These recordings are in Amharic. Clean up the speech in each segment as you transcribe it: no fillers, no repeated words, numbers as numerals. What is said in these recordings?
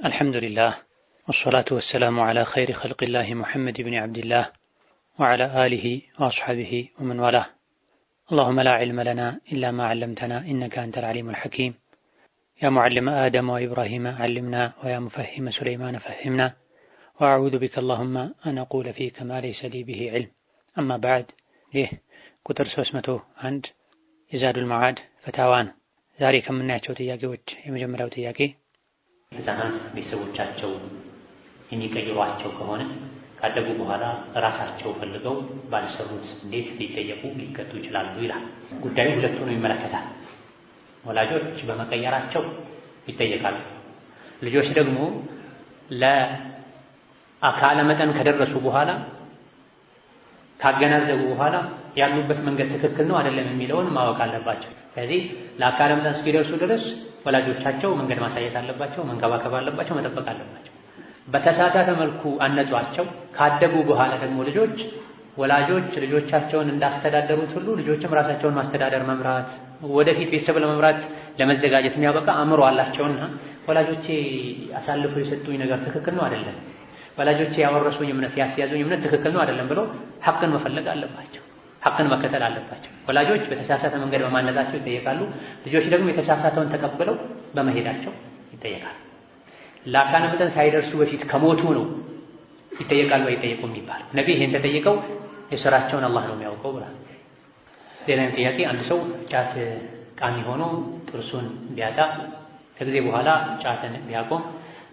الحمد لله والصلاة والسلام على خير خلق الله محمد بن عبد الله وعلى آله وأصحابه ومن والاه. اللهم لا علم لنا إلا ما علمتنا إنك أنت العليم الحكيم. يا معلم آدم وإبراهيم علمنا ويا مفهم سليمان فهمنا وأعوذ بك اللهم أن أقول فيك ما ليس لي به علم. أما بعد ይህ ቁጥር 301 የዛዱል መዓድ ፈታዋ ነው። ዛሬ ከምናያቸው ጥያቄዎች የመጀመሪያው ጥያቄ ህፃናት ቤተሰቦቻቸው የሚቀይሯቸው ከሆነ ካደጉ በኋላ ራሳቸው ፈልገው ባልሰሩት እንዴት ሊጠየቁ ሊቀጡ ይችላሉ ይላል። ጉዳዩ ሁለቱንም ይመለከታል። ወላጆች በመቀየራቸው ይጠየቃሉ። ልጆች ደግሞ ለአካለ መጠን ከደረሱ በኋላ ካገናዘቡ በኋላ ያሉበት መንገድ ትክክል ነው አይደለም የሚለውን ማወቅ አለባቸው። ስለዚህ ለአካለ መጠን እስኪደርሱ ድረስ ወላጆቻቸው መንገድ ማሳየት አለባቸው፣ መንከባከብ አለባቸው፣ መጠበቅ አለባቸው። በተሳሳተ መልኩ አነጿቸው ካደጉ በኋላ ደግሞ ወላጆች ልጆቻቸውን እንዳስተዳደሩት ሁሉ ልጆችም ራሳቸውን ማስተዳደር መምራት ወደፊት ቤተሰብ ለመምራት ለመዘጋጀት የሚያበቃ አእምሮ አላቸውና ወላጆቼ አሳልፈው የሰጡኝ ነገር ትክክል ነው አይደለም፣ ወላጆቼ ያወረሱኝ እምነት ያስያዙኝ እምነት ትክክል ነው አይደለም ብሎ ሐቅን መፈለግ አለባቸው፣ ሐቅን መከተል አለባቸው። ወላጆች በተሳሳተ መንገድ በማነጻቸው ይጠየቃሉ። ልጆች ደግሞ የተሳሳተውን ተቀብለው በመሄዳቸው ይጠየቃሉ። ለአካለ መጠን ሳይደርሱ በፊት ከሞቱ ነው ይጠየቃሉ አይጠየቁም የሚባል ነብይ ይሄን ተጠይቀው የሥራቸውን አላህ ነው የሚያውቀው ብሏል። ሌላም ጥያቄ አንድ ሰው ጫት ቃሚ ሆኖ ጥርሱን ቢያጣ ከጊዜ በኋላ ጫትን ቢያቆም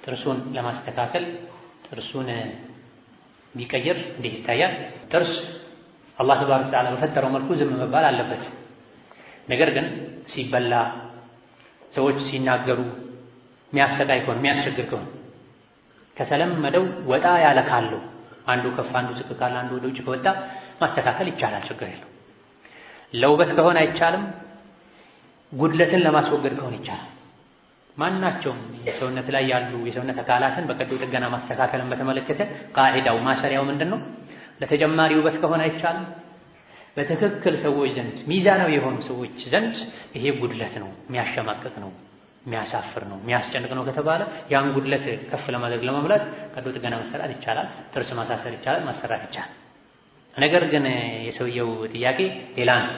ጥርሱን ለማስተካከል ጥርሱን ቢቀይር እንዴት ይታያል? ጥርስ አላህ ተባረከ ወተዓላ በፈጠረው መልኩ ዝም መባል አለበት። ነገር ግን ሲበላ ሰዎች ሲናገሩ የሚያሰቃይ ከሆነ የሚያስቸግር ከሆነ ከተለመደው ወጣ ያለ ካለው አንዱ ከፍ አንዱ ዝቅ ካለ አንዱ ወደ ውጭ ከወጣ ማስተካከል ይቻላል፣ ችግር የለው። ለውበት ከሆነ አይቻልም፣ ጉድለትን ለማስወገድ ከሆነ ይቻላል። ማናቸውም የሰውነት ላይ ያሉ የሰውነት አካላትን በቀዶ ጥገና ማስተካከልን በተመለከተ ቃዒዳው ማሰሪያው ምንድነው? ለተጨማሪ ውበት ከሆነ አይቻልም። በትክክል ሰዎች ዘንድ ሚዛናዊ የሆኑ ሰዎች ዘንድ ይሄ ጉድለት ነው፣ የሚያሸማቅቅ ነው፣ የሚያሳፍር ነው፣ የሚያስጨንቅ ነው ከተባለ ያን ጉድለት ከፍ ለማድረግ ለመሙላት ቀዶ ጥገና መሰራት ይቻላል፣ ጥርስ ማሳሰር ይቻላል፣ ማሰራት ይቻላል። ነገር ግን የሰውየው ጥያቄ ሌላ ነው።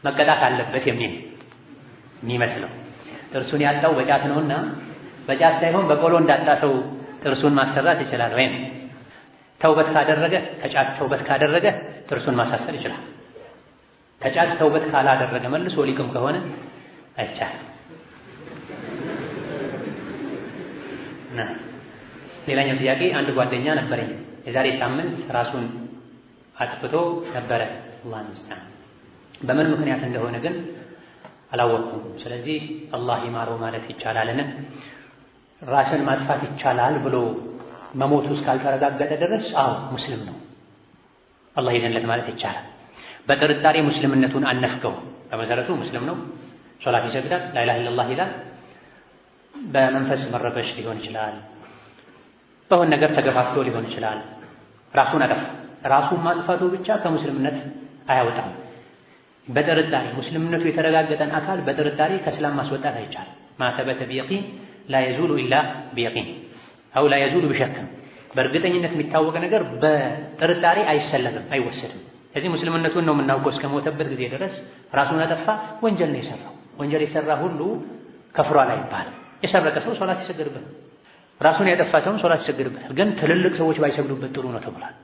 መቀጣት አለበት የሚመስለው ጥርሱን ያጣው በጫት ነውና በጫት ሳይሆን በቆሎ እንዳጣ ሰው ጥርሱን ማሰራት ይችላል። ወይም ተውበት ካደረገ ከጫት ተውበት ካደረገ ጥርሱን ማሳሰር ይችላል። ከጫት ተውበት ካላደረገ መልሶ ሊቅም ከሆነ አይቻልም። ሌላኛው ጥያቄ አንድ ጓደኛ ነበረኝ የዛሬ ሳምንት ራሱን አጥፍቶ ነበረ። አላህ ይመስገን። በምን ምክንያት እንደሆነ ግን አላወቅኩም። ስለዚህ አላህ ይማረው ማለት ይቻላልን? ራስን ማጥፋት ይቻላል ብሎ መሞቱ እስካልተረጋገጠ ድረስ አዎ ሙስሊም ነው፣ አላህ ይዘንለት ማለት ይቻላል። በጥርጣሬ ሙስሊምነቱን አነፍገው። በመሰረቱ ሙስሊም ነው፣ ሶላት ይሰግዳል፣ ላ ኢላሃ ኢለላህ ይላል። በመንፈስ መረበሽ ሊሆን ይችላል፣ በሆነ ነገር ተገፋፍቶ ሊሆን ይችላል። ራሱን አጠፋ። ራሱን ማጥፋቱ ብቻ ከሙስሊምነት አያወጣም። በጥርጣሬ ሙስሊምነቱ የተረጋገጠን አካል በጥርጣሬ ከእስላም ማስወጣት አይቻልም። ማተበተ ቢየቂን ላ የዙሉ ኢላ ቢየቂን አው ላ የዙሉ ቢሸክ። በእርግጠኝነት የሚታወቅ ነገር በጥርጣሬ አይሰለፍም፣ አይወሰድም። ስለዚህ ሙስሊምነቱን ነው የምናውቀው እስከሞተበት ጊዜ ድረስ። ራሱን አጠፋ፣ ወንጀል ነው የሰራው። ወንጀል የሰራ ሁሉ ከፍሯል አይባልም። የሰረቀ ሰው ሶላት ይሰግድበታል፣ ራሱን ያጠፋ ሰው ሶላት ይሰግድበታል። ግን ትልልቅ ሰዎች ባይሰግዱበት ጥሩ ነው ተብሏል።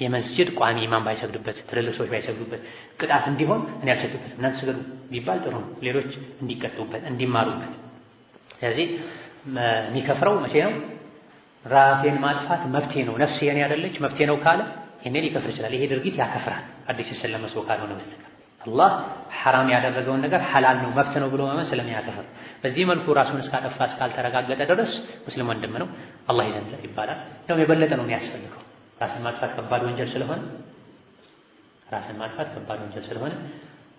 የመስጂድ ቋሚ ኢማም ባይሰግዱበት፣ ትልልቅ ሰዎች ባይሰግዱበት ቅጣት እንዲሆን እኔ አልሰግድበትም እናንተ ስገዱ ቢባል ጥሩ ነው፣ ሌሎች እንዲቀጡበት እንዲማሩበት። ስለዚህ የሚከፍረው መቼ ነው? ራሴን ማጥፋት መብቴ ነው፣ ነፍሴ የኔ አይደለች መብቴ ነው ካለ ይሄን ሊከፍር ይችላል። ይሄ ድርጊት ያከፍራል፣ አዲስ የሰለመ ሰው ካልሆነ በስተቀር። አላህ ሐራም ያደረገውን ነገር ሐላል ነው መብት ነው ብሎ ማመን ስለሚያከፍር በዚህ መልኩ ራሱን እስካጠፋ እስካልተረጋገጠ ድረስ ሙስሊም ወንድም ነው፣ አላህ ይዘንለት ይባላል። እንደውም የበለጠ ነው የሚያስፈልገው። ራስን ማጥፋት ከባድ ወንጀል ስለሆነ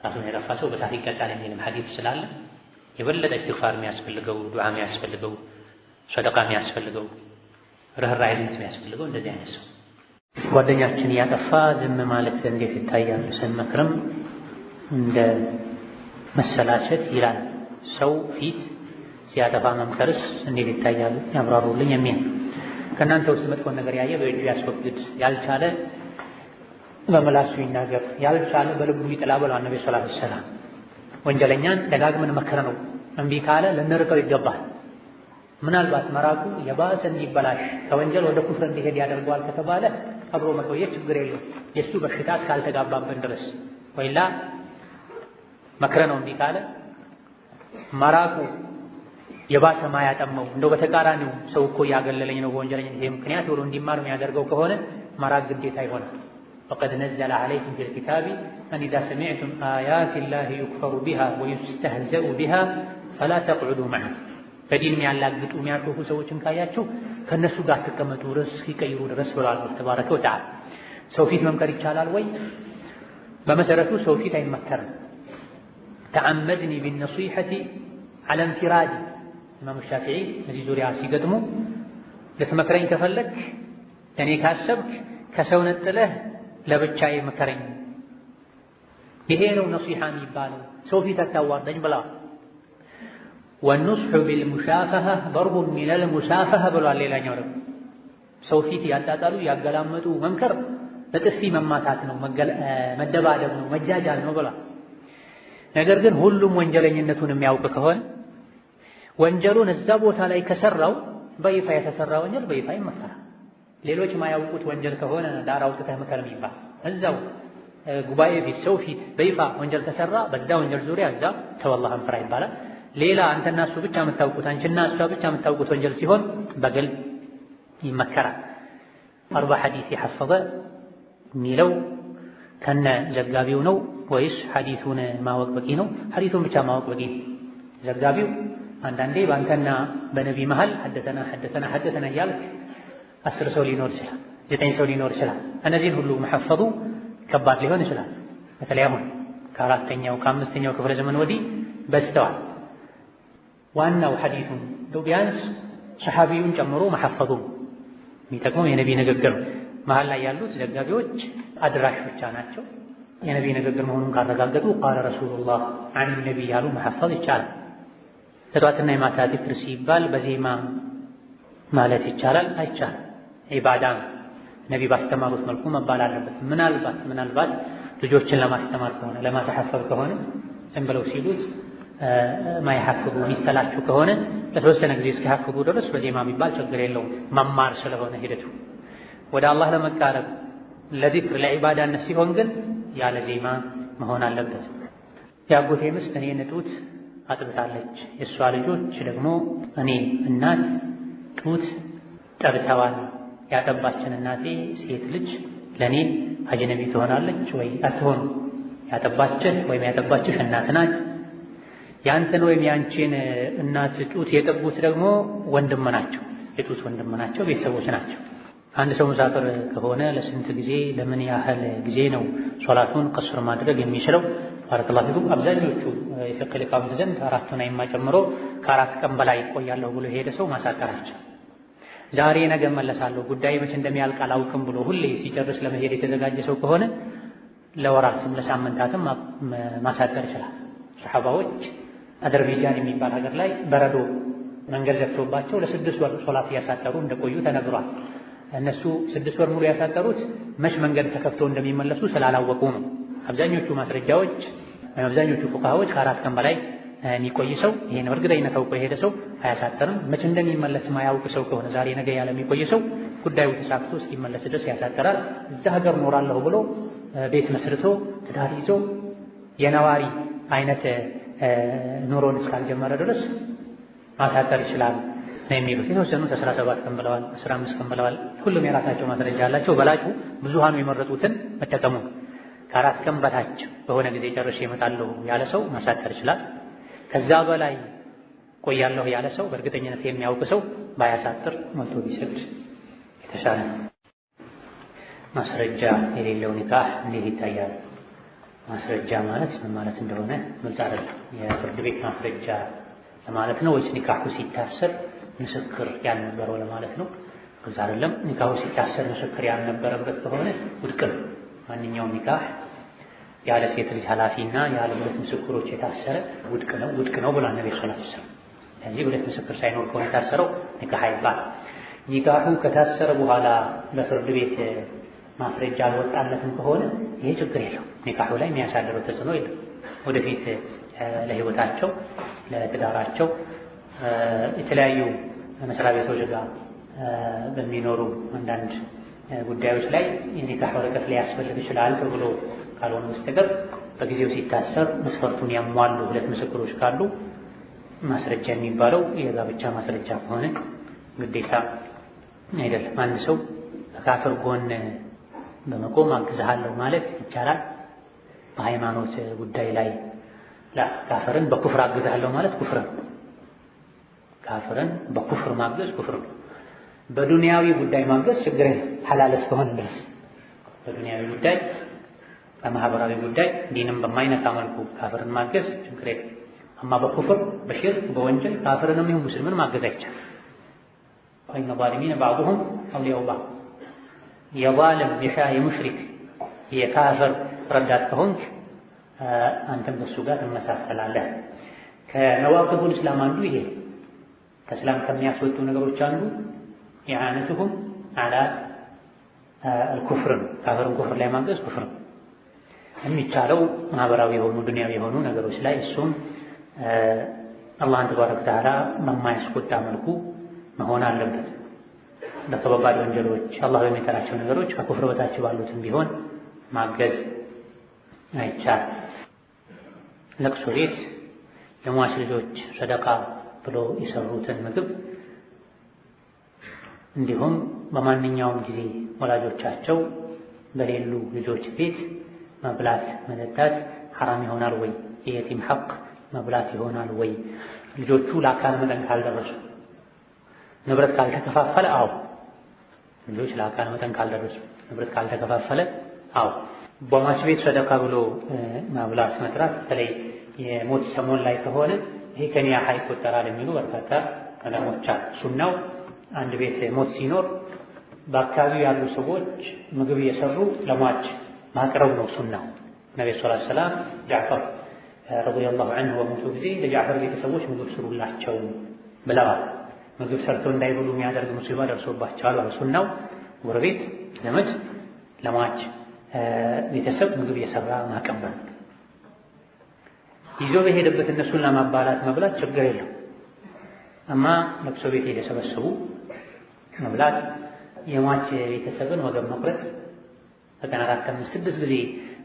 ራሱን ያጠፋ ሰው በሳት ይቀጣል የሚልም ሐዲስ ስላለ የበለጠ ኢስቲግፋር የሚያስፈልገው፣ ዱዓ የሚያስፈልገው፣ ሰደቃ የሚያስፈልገው፣ ርህራሄ የሚያስፈልገው እንደዚህ አይነት ሰው ጓደኛችን ያጠፋ ዝም ማለት እንዴት ይታያል? ስንመክርም እንደ መሰላቸት ይላል። ሰው ፊት ሲያጠፋ መምከርስ እንዴት ይታያል ያብራሩልኝ የሚል። ከእናንተ ውስጥ መጥፎን ነገር ያየ በእጁ ያስወግድ፣ ያልቻለ በምላሱ ይናገር፣ ያልቻለ በልቡ ይጥላ ብለዋል ነብዩ ሰለላሁ ዐለይሂ ወሰለም። ወንጀለኛን ደጋግመን መከረ ነው እምቢ ካለ ልንርቀው ይገባል። ምናልባት መራቁ የባሰ እንዲበላሽ ከወንጀል ወደ ኩፍር እንዲሄድ ያደርገዋል ከተባለ አብሮ መቆየት ችግር የለውም የእሱ በሽታ እስካልተጋባብን ድረስ። ወይላ መክረ ነው እምቢ ካለ መራቁ የባሰ ማያጠመው እንደው በተቃራኒው ሰው እኮ ያገለለኝ ነው በወንጀለኝነት ምክንያት ብሎ እንዲማር የሚያደርገው ከሆነ መራቅ ግዴታ ይሆናል። وقد نزل عليكم في الكتاب أن إذا سمعتم آيات الله يكفر بها ويستهزأ بها فلا تقعدوا معه በዲን የሚያላግጡ የሚያርፉ ሰዎችን ካያችሁ ከነሱ ጋር ተቀመጡ ድረስ ይቀይሩ ድረስ ብሏል ተባረከ ወተዓላ። ሰው ፊት መምከር ይቻላል ወይ? በመሰረቱ ሰው ፊት አይመከርም። ተዓመድኒ ቢነሲሐቲ ዐላ እንፊራዲ ኢማሙ ሻፊዒ በዚህ ዙሪያ ሲገጥሙ ልትመክረኝ ከፈለክ እኔ ካሰብክ ከሰው ነጥለህ ለብቻዬ ምከረኝ፣ ይሄ ነው ነሲሐ የሚባለው፣ ሰው ፊት አታዋርደኝ ብለዋል። ወኑስሑ ቢልሙሻፈሀ ደርቡን ሚነል ሙሳፈሀ ብሏል። ሌላኛው ደግሞ ሰው ፊት ያጣጣሉ ያገላመጡ መምከር በጥፊ መማታት ነው፣ መደባደብ ነው፣ መጃጃል ነው ብሏል። ነገር ግን ሁሉም ወንጀለኝነቱን የሚያውቅ ከሆነ ወንጀሉን እዛ ቦታ ላይ ከሰራው በይፋ የተሰራ ወንጀል በይፋ ይመከራል። ሌሎች ማያውቁት ወንጀል ከሆነ ዳር አውጥተህ ምከር የሚባል እዛው ጉባኤ ፊት ሰው ፊት በይፋ ወንጀል ከሰራ በዛ ወንጀል ዙሪያ እዛ ተው አላህን ፍራ ይባላል። ሌላ አንተና እሱ ብቻ የምታውቁት አንቺና እሷ ብቻ የምታውቁት ወንጀል ሲሆን በግል ይመከራል። 40 ሐዲስ የሐፈዘ የሚለው ከነ ዘጋቢው ነው ወይስ ሐዲሱን ማወቅ በቂ ነው? ሐዲሱን ብቻ ማወቅ በቂ ነው። ዘጋቢው አንዳንዴ በአንተና በነቢ መሃል ሐደተና እያልክ 10 ሰው ሊኖር ይችላል፣ 9 ሰው ሊኖር ይችላል። እነዚህን ሁሉ መሐፈዙ ከባድ ሊሆን ይችላል። በተለይ አሁን ከአራተኛው ከአምስተኛው ክፍለ ዘመን ወዲህ በዝተዋል። ዋናው ሐዲሱን ቢያንስ ሰሐቢውን ጨምሮ መሐፈዙ የሚጠቅመው የነቢ ንግግር። መሃል ላይ ያሉት ዘጋቢዎች አድራሽ ብቻ ናቸው። የነቢ ንግግር መሆኑን ካረጋገጡ ቃለ ረሱሉላህ አን ነቢ ያሉ መሐፈዝ ይቻላል። የጧትና የማታ ዚክር ሲባል በዜማ ማለት ይቻላል አይቻልም? ዒባዳ ነቢ ባስተማሩት መልኩ መባል አለበት። ምናልባት ልጆችን ለማስተማር ከሆነ ለማተሐፈዝ ከሆነ ዝም ብለው ሲሉት ማይሐፍዙ የሚሰላችሁ ከሆነ ለተወሰነ ጊዜ እስኪሐፍዙ ድረስ በዜማ የሚባል ችግር የለውም። መማር ስለሆነ ሂደቱ ወደ አላህ ለመቃረብ ለዚክር ለዒባዳነት ሲሆን ግን ያለ ዜማ መሆን አለበት። የአጎቴ ሚስት እኔን ጡት አጥብታለች፣ የእሷ ልጆች ደግሞ እኔ እናት ጡት ጠብተዋል። ያጠባችን እናቴ ሴት ልጅ ለኔ አጅነቢ ትሆናለች ወይ አትሆን? ያጠባችን ወይም ያጠባችሽ እናት ናት። ያንተን ወይም ያንቺን እናት ጡት የጠቡት ደግሞ ወንድም ናቸው፣ የጡት ወንድም ናቸው፣ ቤተሰቦች ናቸው። አንድ ሰው ሙሳፍር ከሆነ ለስንት ጊዜ ለምን ያህል ጊዜ ነው ሶላቱን ቀስር ማድረግ የሚችለው? ባረከላሁ ፊኩም። አብዛኞቹ የፊቅህ ሊቃውንት ዘንድ 4ቱን አይማ ጨምሮ ከ4 ቀን በላይ ቆያለሁ ብሎ የሄደ ሰው ማሳጠራቸው። ዛሬ ነገ መለሳለሁ ጉዳይ መቼ እንደሚያልቅ አላውቅም ብሎ ሁሌ ሲጨርስ ለመሄድ የተዘጋጀ ሰው ከሆነ ለወራትም ለሳምንታትም ማሳጠር ይችላል። ሰሐባዎች አዘርባይጃን የሚባል ሀገር ላይ በረዶ መንገድ ዘግቶባቸው ለ6 ወር ሶላት እያሳጠሩ እንደቆዩ ተነግሯል። እነሱ 6 ወር ሙሉ ያሳጠሩት መች መንገድ ተከፍቶ እንደሚመለሱ ስላላወቁ ነው። አብዛኞቹ ማስረጃዎች ወይም አብዛኞቹ ፉቃሃዎች ከ4 ቀን በላይ የሚቆይ ሰው ይሄን እርግጠኝነት አውቆ የሄደ ሰው አያሳጠርም። መች እንደሚመለስ ማያውቅ ሰው ከሆነ ዛሬ ነገ ያለ የሚቆይ ሰው ጉዳዩ ተሳክቶ እስኪመለስ ድረስ ያሳጠራል። እዛ ሀገር ኖራለሁ ብሎ ቤት መስርቶ ትዳር ይዞ የነዋሪ አይነት ኑሮን እስካልጀመረ ድረስ ማሳጠር ይችላል ነው የሚሉት። የተወሰኑት 17 ቀን ብለዋል፣ 15 ቀን ብለዋል። ሁሉም የራሳቸው ማስረጃ አላቸው። በላጩ ብዙሃኑ የመረጡትን መጠቀሙ። ከ4 ቀን በታች በሆነ ጊዜ ጨርሼ እመጣለሁ ያለ ሰው ማሳጠር ይችላል። ከዛ በላይ ቆያለሁ ያለ ሰው በእርግጠኝነት የሚያውቅ ሰው ባያሳጥር ሞልቶ ቢሰግድ የተሻለ ነው። ማስረጃ የሌለው ኒካህ እንዴት ይታያል? ማስረጃ ማለት ምን ማለት እንደሆነ ግልጽ አይደለም። የፍርድ ቤት ማስረጃ ለማለት ነው ወይስ ኒካሁ ሲታሰር ምስክር ያልነበረው ለማለት ነው? ግልጽ አይደለም። ኒካሁ ሲታሰር ምስክር ያልነበረበት ከሆነ ውድቅ ነው። ማንኛውም ኒካህ ያለ ሴት ልጅ ኃላፊና ያለ ሁለት ምስክሮች የታሰረ ውድቅ ነው ብሏል ነብዩ ሰለላሁ ዐለይሂ ወሰለም። ስለዚህ ሁለት ምስክር ሳይኖር ከሆነ የታሰረው ኒካህ አይባል። ኒካሁ ከታሰረ በኋላ በፍርድ ቤት ማስረጃ አልወጣለትም ከሆነ ይሄ ችግር የለው፣ ኒካሁ ላይ የሚያሳድረው ተጽዕኖ የለም። ወደፊት ለህይወታቸው ለትዳራቸው የተለያዩ መስሪያ ቤቶች ጋር በሚኖሩ አንዳንድ ጉዳዮች ላይ የኒካህ ወረቀት ሊያስፈልግ ይችላል ተብሎ ካልሆነ በስተቀር በጊዜው ሲታሰር መስፈርቱን ያሟሉ ሁለት ምስክሮች ካሉ ማስረጃ የሚባለው የጋብቻ ማስረጃ ከሆነ ግዴታ አይደለም። አንድ ሰው ከካፍር ጎን በመቆም አግዝሃለሁ ማለት ይቻላል። በሃይማኖት ጉዳይ ላይ ካፍርን በኩፍር አግዝሃለሁ ማለት ኩፍር ነው። ካፍርን በኩፍር ማገዝ ኩፍር ነው። በዱንያዊ ጉዳይ ማገዝ ችግር የለም ሐላል እስከሆነ ድረስ። በዱንያዊ ጉዳይ በማህበራዊ ጉዳይ ዲንም በማይነካ መልኩ ካፍርን ማገዝ ችግር የለም። አማ በኩፍር በሽርክ በወንጀል ካፍርንም ይሁን ሙስሊምን ማገዝ አይቻልም። ወኢነ ዛሊሚነ ባዕዱሁም አውሊያኡ ባዕድ። የዛልም የሙሽሪክ የካፍር ረዳት ከሆንክ አንተም በሱ ጋር ትመሳሰላለህ። ከነዋቂዱል እስላም አንዱ ይሄ ከእስላም ከሚያስወጡ ነገሮች አንዱ ኢዓነቱሁም ዐላ አልኩፍር ነው። ካፍርን ኩፍር ላይ ማገዝ ኩፍር ነው። የሚቻለው ማህበራዊ የሆኑ ዱንያዊ የሆኑ ነገሮች ላይ እሱም አላህን ተባረከ ወተዓላ በማያስቆጣ መልኩ መሆን አለበት። በከባድ ወንጀሎች አላህ በሚጠራቸው ነገሮች ከኩፍር በታች ባሉትም ቢሆን ማገዝ አይቻልም። ለቅሶ ቤት የሟች ልጆች ሰደቃ ብሎ የሰሩትን ምግብ እንዲሁም በማንኛውም ጊዜ ወላጆቻቸው በሌሉ ልጆች ቤት መብላት መጠጣት ሐራም ይሆናል ወይ? የየቲም ሐቅ መብላት ይሆናል ወይ? ልጆቹ ለአካል መጠን ካልደረሱ ንብረት ካልተከፋፈለ አዎ። ልጆች ለአካል መጠን ካልደረሱ ንብረት ካልተከፋፈለ አዎ። በሟች ቤት ሰደቃ ብሎ ማብላት መጥራት በተለይ የሞት ሰሞን ላይ ከሆነ ይሄ ከኒያህ ይቆጠራል የሚሉ በርካታ ዑለሞች አሉ። ሱናው አንድ ቤት ሞት ሲኖር በአካባቢው ያሉ ሰዎች ምግብ እየሰሩ ለሟች ማቅረብ ነው ሱናው። ነብዩ ሰለላሁ ዐለይሂ ወሰለም ጃዕፈር ረዲየላሁ ዐንሁ በሞቱ ጊዜ ለጃዕፈር ቤተሰቦች ምግብ ስሩላቸው ብለዋል። ምግብ ሰርተው እንዳይበሉ የሚያደርግ ሙሲባ ደርሶባቸዋል። ሱናው ጎረቤት ዘመድ ለሟች ቤተሰብ ምግብ እየሰራ ማቀበል። ይዞ በሄደበት እነሱን ለማባላት መብላት ችግር የለም። አማ ለቅሶ ቤት የተሰበሰቡ መብላት የሟች ቤተሰብን ወገብ መቁረጥ በቀን 4-5-6 ጊዜ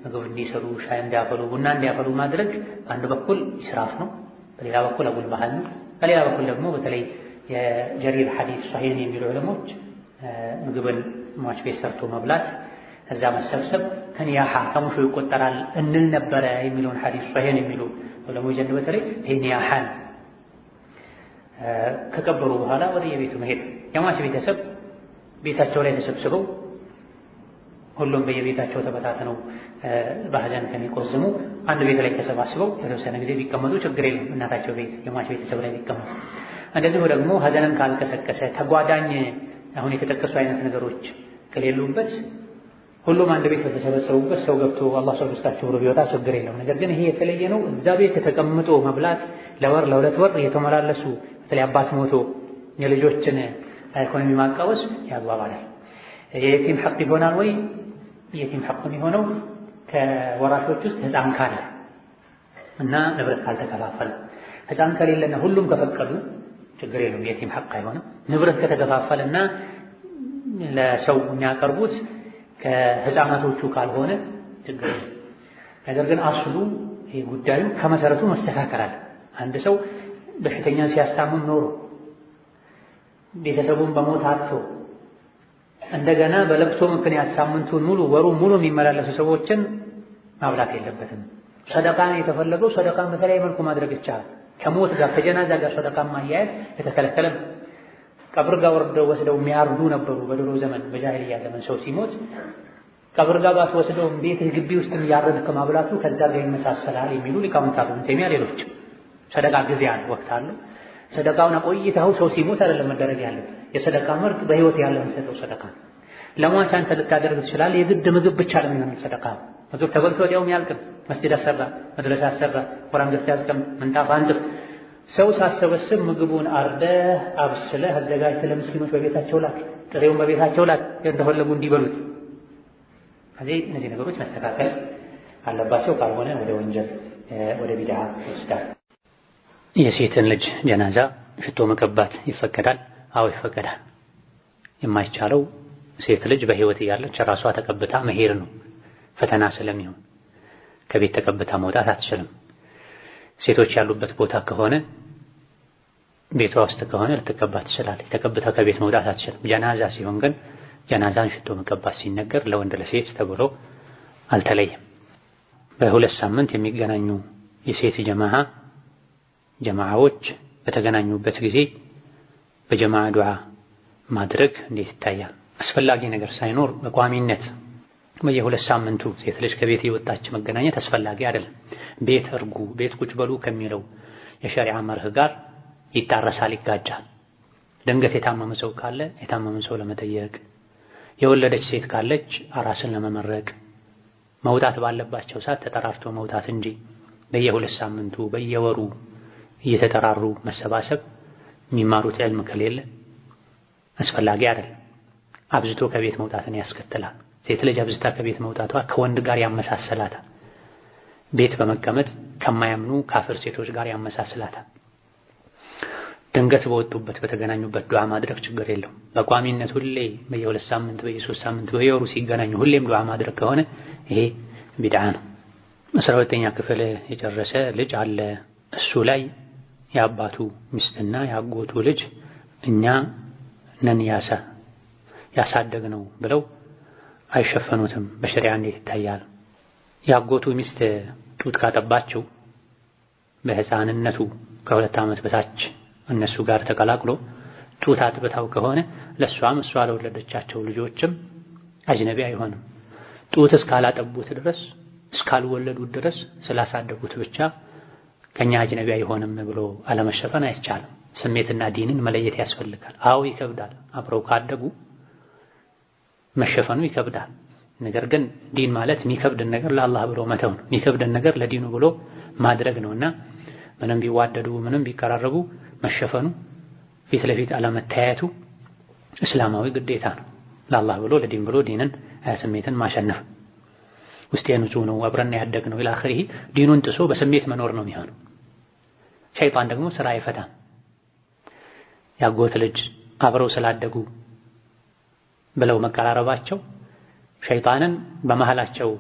ምግብ እንዲሰሩ ሻይ እንዲያፈሉ ቡና እንዲያፈሉ ማድረግ በአንድ በኩል ኢስራፍ ነው፣ በሌላ በኩል አጉል ባህል ነው። በሌላ በኩል ደግሞ በተለይ የጀሪር ሐዲስ ሷሂህ የሚሉ ዑለሞች ምግብን ሟች ቤት ሰርቶ መብላት እዛ መሰብሰብ ከኒያሃ ከሙሹ ይቆጠራል እንል ነበረ የሚለውን ሐዲስ ሷሂህ የሚሉ ዑለሞች ዘንድ በተለይ ይሄ ኒያሃን ከቀበሩ በኋላ ወደ የቤቱ መሄድ። የሟች ቤተሰብ ቤታቸው ላይ ተሰብስበው ሁሉም በየቤታቸው ተበታተነው በሐዘን ከሚቆዝሙ አንድ ቤት ላይ ተሰባስበው የተወሰነ ጊዜ ቢቀመጡ ችግር የለም። እናታቸው ቤት የሟች ቤተሰብ ላይ ቢቀመጡ። እንደዚሁ ደግሞ ሐዘንን ካልቀሰቀሰ ተጓዳኝ አሁን የተጠቀሱ አይነት ነገሮች ከሌሉበት ሁሉም አንድ ቤት በተሰበሰቡበት ሰው ገብቶ አላህ ሰው ውስጣቸው ብሎ ቢወጣ ችግር የለም። ነገር ግን ይሄ የተለየ ነው። እዛ ቤት ተቀምጦ መብላት ለወር ለሁለት ወር እየተመላለሱ በተለይ አባት ሞቶ የልጆችን ኢኮኖሚ ማቃወስ ያጓባል። የየቲም ሐቅ ይሆናል ወይ? የየቲም ሐቅ የሚሆነው ከወራሾች ውስጥ ሕፃን ካለ እና ንብረት ካልተከፋፈለ። ሕፃን ከሌለና ሁሉም ከፈቀዱ ችግር የለውም፣ የየቲም ሐቅ አይሆንም። ንብረት ከተከፋፈለና ለሰው የሚያቀርቡት ከሕፃናቶቹ ካልሆነ ችግር የለም። ነገር ግን አስሉ ይሄ ጉዳዩ ከመሰረቱ መስተካከል አለ። አንድ ሰው በሽተኛን ሲያስታምም ኖሮ ቤተሰቡን በሞት አጥቶ እንደገና በለቅሶ ምክንያት ሳምንቱን ሙሉ ወሩን ሙሉ የሚመላለሱ ሰዎችን ማብላት የለበትም። ሰደቃን የተፈለገው ሰደቃን በተለያየ መልኩ ማድረግ ይቻላል። ከሞት ጋር ከጀናዛ ጋር ሰደቃን ማያያዝ የተከለከለ ነው። ቀብር ጋር ወርደው ወስደው የሚያርዱ ነበሩ በድሮ ዘመን፣ በጃሂልያ ዘመን ሰው ሲሞት ቀብር ጋር ባትወስደው ቤትህ ግቢ ውስጥ ያረድክ ማብላቱ ከዛ ጋር ይመሳሰላል የሚሉ ሊቃውንት አሉ። እንተሚያ ሌሎች ሰደቃ ጊዜ አለ፣ ወቅት አለ። ሰደቃውን አቆይተው ሰው ሲሞት አይደለም መደረግ ያለበት። የሰደቃ ምርጥ በህይወት ያለን ሰጠው ሰደቃ ለሟች አንተ ልታደርግ ትችላለህ። የግድ ምግብ ብቻ ነው የሚሆነው ሰደቃ። ምግብ ተበልቶ ወዲያው የሚያልቅ መስጂድ አሰራ፣ መድረሳ አሰራ፣ ቁርአን ገዝተህ ያስቀምጥ፣ ምንጣፍ አንጥፍ፣ ሰው ሳሰበስብ ምግቡን አርደህ አብስለህ አዘጋጅተህ ለምስኪኖች በቤታቸው ላክ፣ ጥሬውን በቤታቸው ላክ እንደፈለጉ እንዲበሉት። እነዚህ ነገሮች መስተካከል አለባቸው። ካልሆነ ወደ ወንጀል ወደ ቢድዓ ይወስዳል። የሴትን ልጅ ጀናዛ ሽቶ መቀባት ይፈቀዳል? አዎ ይፈቀዳል። የማይቻለው ሴት ልጅ በህይወት እያለች ራሷ ተቀብታ መሄድ ነው፣ ፈተና ስለሚሆን ከቤት ተቀብታ መውጣት አትችልም። ሴቶች ያሉበት ቦታ ከሆነ ቤቷ ውስጥ ከሆነ ልትቀባ ትችላለች። ተቀብታ ከቤት መውጣት አትችልም። ጀናዛ ሲሆን ግን ጀናዛን ሽቶ መቀባት ሲነገር ለወንድ ለሴት ተብሎ አልተለየም። በሁለት ሳምንት የሚገናኙ የሴት ጀማዓዎች በተገናኙበት ጊዜ በጀማዓ ዱዓ ማድረግ እንዴት ይታያል? አስፈላጊ ነገር ሳይኖር በቋሚነት በየሁለት ሳምንቱ ሴት ልጅ ከቤት የወጣች መገናኘት አስፈላጊ አይደለም። ቤት እርጉ፣ ቤት ቁጭ በሉ ከሚለው የሸሪዓ መርህ ጋር ይጣረሳል፣ ይጋጫል። ድንገት የታመመ ሰው ካለ የታመመ ሰው ለመጠየቅ፣ የወለደች ሴት ካለች አራስን ለመመረቅ መውጣት ባለባቸው ሰዓት ተጠራርቶ መውጣት እንጂ በየሁለት ሳምንቱ በየወሩ እየተጠራሩ መሰባሰብ የሚማሩት ዕልም ከሌለ አስፈላጊ አይደለም። አብዝቶ ከቤት መውጣትን ያስከትላል። ሴት ልጅ አብዝታ ከቤት መውጣቷ ከወንድ ጋር ያመሳሰላታል። ቤት በመቀመጥ ከማያምኑ ካፍር ሴቶች ጋር ያመሳስላታል። ድንገት በወጡበት በተገናኙበት ዱዓ ማድረግ ችግር የለውም። በቋሚነት ሁሌ በየሁለት ሳምንት በየሶስት ሳምንት በየወሩ ሲገናኙ ሁሌም ዱዓ ማድረግ ከሆነ ይሄ ቢድዓ ነው። 12ኛ ክፍል የጨረሰ ልጅ አለ። እሱ ላይ የአባቱ ሚስትና የአጎቱ ልጅ እኛ ነን ያሳደግነው ብለው አይሸፈኑትም። በሸሪዓ እንዴት ይታያል? የአጎቱ ሚስት ጡት ካጠባቸው በሕፃንነቱ ከ2 ዓመት በታች እነሱ ጋር ተቀላቅሎ ጡት አጥብታው ከሆነ ለሷም እሷ ለወለደቻቸው ልጆችም አጅነቢ አይሆንም። ጡት እስካላጠቡት ድረስ እስካልወለዱት ድረስ ስላሳደጉት ብቻ ከኛ አጅነቢ አይሆንም ብሎ አለመሸፈን አይቻልም። ስሜትና ዲንን መለየት ያስፈልጋል። አዎ ይከብዳል። አብረው ካደጉ መሸፈኑ ይከብዳል። ነገር ግን ዲን ማለት የሚከብድን ነገር ለአላህ ብሎ መተው ነው። የሚከብድን ነገር ለዲኑ ብሎ ማድረግ ነውና ምንም ቢዋደዱ ምንም ቢቀራረቡ መሸፈኑ ፊት ለፊት አለመታየቱ እስላማዊ ግዴታ ነው። ለአላህ ብሎ ለዲን ብሎ ዲንን ስሜትን ማሸነፍ ውስጤ ንጹህ ነው አብረን ያደግነው ኢላ አኺሪህ ዲኑን ጥሶ በስሜት መኖር ነው የሚሆነው። ሸይጣን ደግሞ ስራ አይፈታም። ያጎት ልጅ አብረው ስላደጉ ብለው መቀራረባቸው ሸይጣንን በመሃላቸው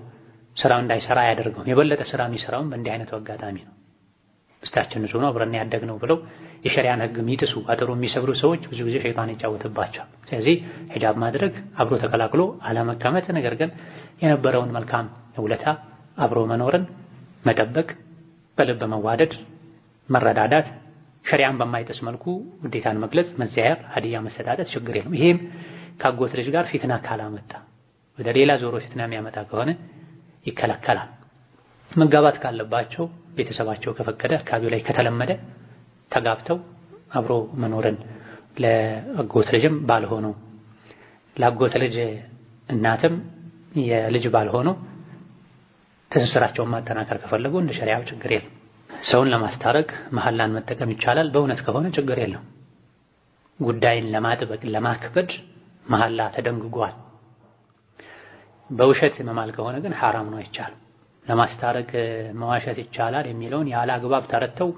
ስራው እንዳይሰራ ያደርገው። የበለጠ ስራ የሚሰራውን በእንዲህ አይነቱ አጋጣሚ ነው። ውስጣችን ንጹህ ነው አብረን ያደግነው ብለው የሸሪዓን ህግ የሚጥሱ አጥሩ የሚሰብሩ ሰዎች ብዙ ጊዜ ሸይጣን ይጫወትባቸዋል። ስለዚህ ሂጃብ ማድረግ አብሮ ተቀላቅሎ አለመቀመጥ፣ ነገር ግን የነበረውን መልካም ውለታ አብሮ መኖርን መጠበቅ፣ በልብ መዋደድ፣ መረዳዳት፣ ሸሪዓን በማይጥስ መልኩ ውዴታን መግለጽ፣ መዘያየር፣ ሀዲያ መሰጣጠት ችግር የለም። ይሄም ካጎት ልጅ ጋር ፊትና ካላመጣ ወደ ሌላ ዞሮ ፊትና የሚያመጣ ከሆነ ይከለከላል። መጋባት ካለባቸው ቤተሰባቸው ከፈቀደ አካባቢው ላይ ከተለመደ ተጋብተው አብሮ መኖርን ለአጎት ልጅም ባል ሆኖ ለአጎት ልጅ እናትም የልጅ ባል ሆኖ ትስስራቸውን ማጠናከር ከፈለጉ እንደ ሸሪዓው ችግር የለም። ሰውን ለማስታረቅ መሐላን መጠቀም ይቻላል። በእውነት ከሆነ ችግር የለም። ጉዳይን ለማጥበቅ ለማክበድ መሐላ ተደንግጓል። በውሸት መማል ከሆነ ግን ሐራም ነው፣ አይቻልም። ለማስታረቅ መዋሸት ይቻላል የሚለውን ያለ አግባብ ተረተው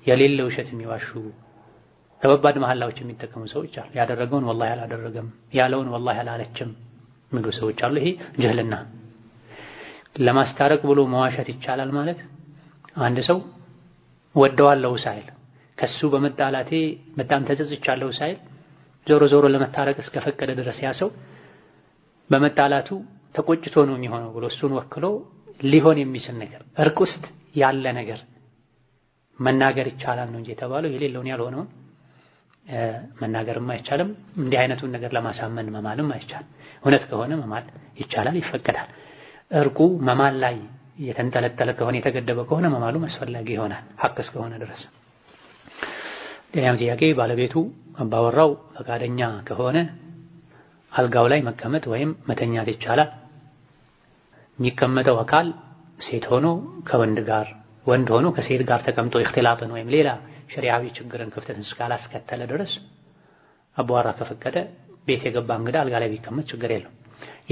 የሌለ ውሸት የሚዋሹ ከባባድ መሐላዎች የሚጠቀሙ ሰዎች አሉ። ያደረገውን ወላሂ አላደረገም ያለውን ወላሂ አላለችም የሚሉ ሰዎች አሉ። ይሄ ጅህልና። ለማስታረቅ ብሎ መዋሸት ይቻላል ማለት አንድ ሰው ወደዋለሁ ሳይል ከሱ በመጣላቴ በጣም ተጸጽቻለሁ ሳይል ዞሮ ዞሮ ለመታረቅ እስከፈቀደ ድረስ ያ ሰው በመጣላቱ ተቆጭቶ ነው የሚሆነው ብሎ እሱን ወክሎ ሊሆን የሚችል ነገር እርቅ ውስጥ ያለ ነገር መናገር ይቻላል ነው እንጂ የተባለው የሌለውን ያልሆነውን መናገርም አይቻልም። እንዲህ አይነቱን ነገር ለማሳመን መማልም አይቻልም። እውነት ከሆነ መማል ይቻላል፣ ይፈቀዳል። እርቁ መማል ላይ የተንጠለጠለ ከሆነ የተገደበ ከሆነ መማሉም አስፈላጊ ይሆናል ሐቅ እስከሆነ ድረስ። ሌላም ጥያቄ ባለቤቱ አባወራው ፈቃደኛ ከሆነ አልጋው ላይ መቀመጥ ወይም መተኛት ይቻላል? የሚቀመጠው አካል ሴት ሆኖ ከወንድ ጋር፣ ወንድ ሆኖ ከሴት ጋር ተቀምጦ ኢኽቲላጥን ወይም ሌላ ሸሪዓዊ ችግርን ክፍተትን እስካላስከተለ ድረስ አባወራ ከፈቀደ ቤት የገባ እንግዳ አልጋ ላይ ቢቀመጥ ችግር የለም።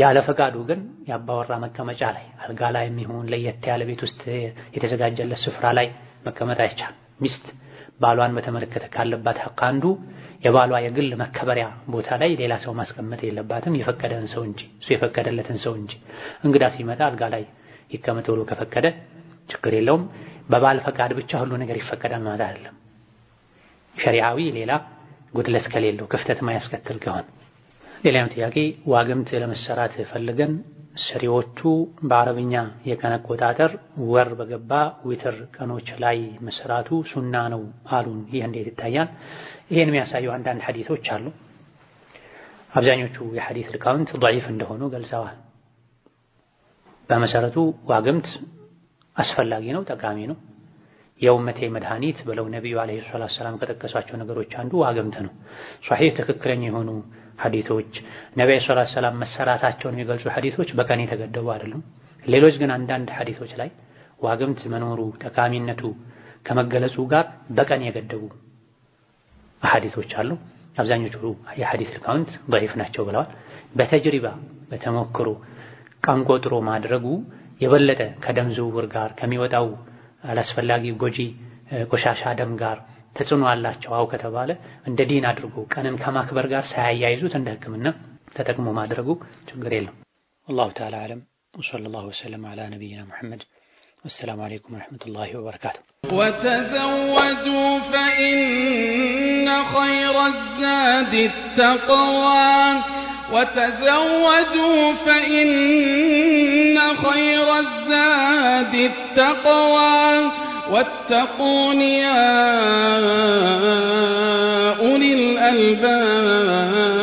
ያለ ፈቃዱ ግን የአባወራ መቀመጫ ላይ አልጋ ላይ የሚሆን ለየት ያለ ቤት ውስጥ የተዘጋጀለት ስፍራ ላይ መቀመጥ አይቻልም። ሚስት ባሏን በተመለከተ ካለባት ሐቅ አንዱ የባሏ የግል መከበሪያ ቦታ ላይ ሌላ ሰው ማስቀመጥ የለባትም የፈቀደን ሰው እንጂ እሱ የፈቀደለትን ሰው እንጂ። እንግዳ ሲመጣ አልጋ ላይ ይቀመጥ ብሎ ከፈቀደ ችግር የለውም። በባል ፈቃድ ብቻ ሁሉ ነገር ይፈቀዳል ማለት አይደለም። ሸሪዓዊ ሌላ ጉድለት ከሌለው ክፍተት ማያስከትል ከሆነ። ሌላኛው ጥያቄ ዋግምት ለመሰራት ፈልገን ሰሪዎቹ በአረብኛ የቀን አቆጣጠር ወር በገባ ዊትር ቀኖች ላይ መስራቱ ሱና ነው አሉን። ይህ እንዴት ይታያል? ይሄን የሚያሳዩ አንዳንድ ሐዲሶች አሉ። አብዛኞቹ የሐዲስ ሊቃውንት ضعيف እንደሆኑ ገልጸዋል። በመሰረቱ ዋግምት አስፈላጊ ነው፣ ጠቃሚ ነው። የኡመቴ መድኃኒት ብለው ነብዩ አለይሂ ሰላም ከጠቀሷቸው ነገሮች አንዱ ዋግምት ነው። ሷሂህ ትክክለኛ የሆኑ ሐዲሶች ነብዩ ሰለላሁ ዐለይሂ ወሰለም መሰራታቸውን የሚገልጹ ሐዲሶች በቀን የተገደቡ አይደሉም። ሌሎች ግን አንዳንድ ሐዲሶች ላይ ዋግምት መኖሩ ጠቃሚነቱ ከመገለጹ ጋር በቀን የገደቡ ሐዲሶች አሉ። አብዛኞቹ የሐዲስ ሊቃውንት ضعيف ናቸው ብለዋል። በተጅሪባ በተሞክሮ ቀን ቆጥሮ ማድረጉ የበለጠ ከደም ዝውውር ጋር ከሚወጣው አላስፈላጊ ጎጂ ቆሻሻ ደም ጋር ተጽዕኖ አላቸው አው ከተባለ እንደ ዲን አድርጎ ቀንን ከማክበር ጋር ሳያያይዙት እንደ ሕክምና ተጠቅሞ ማድረጉ ችግር የለም። والله تعالى أعلم وصلى الله وسلم على نبينا محمد والسلام عليكم ورحمة الله وبركاته. وتزودوا فإن خير الزاد التقوى وتزودوا فإن خير الزاد التقوى واتقون يا أولي الألباب.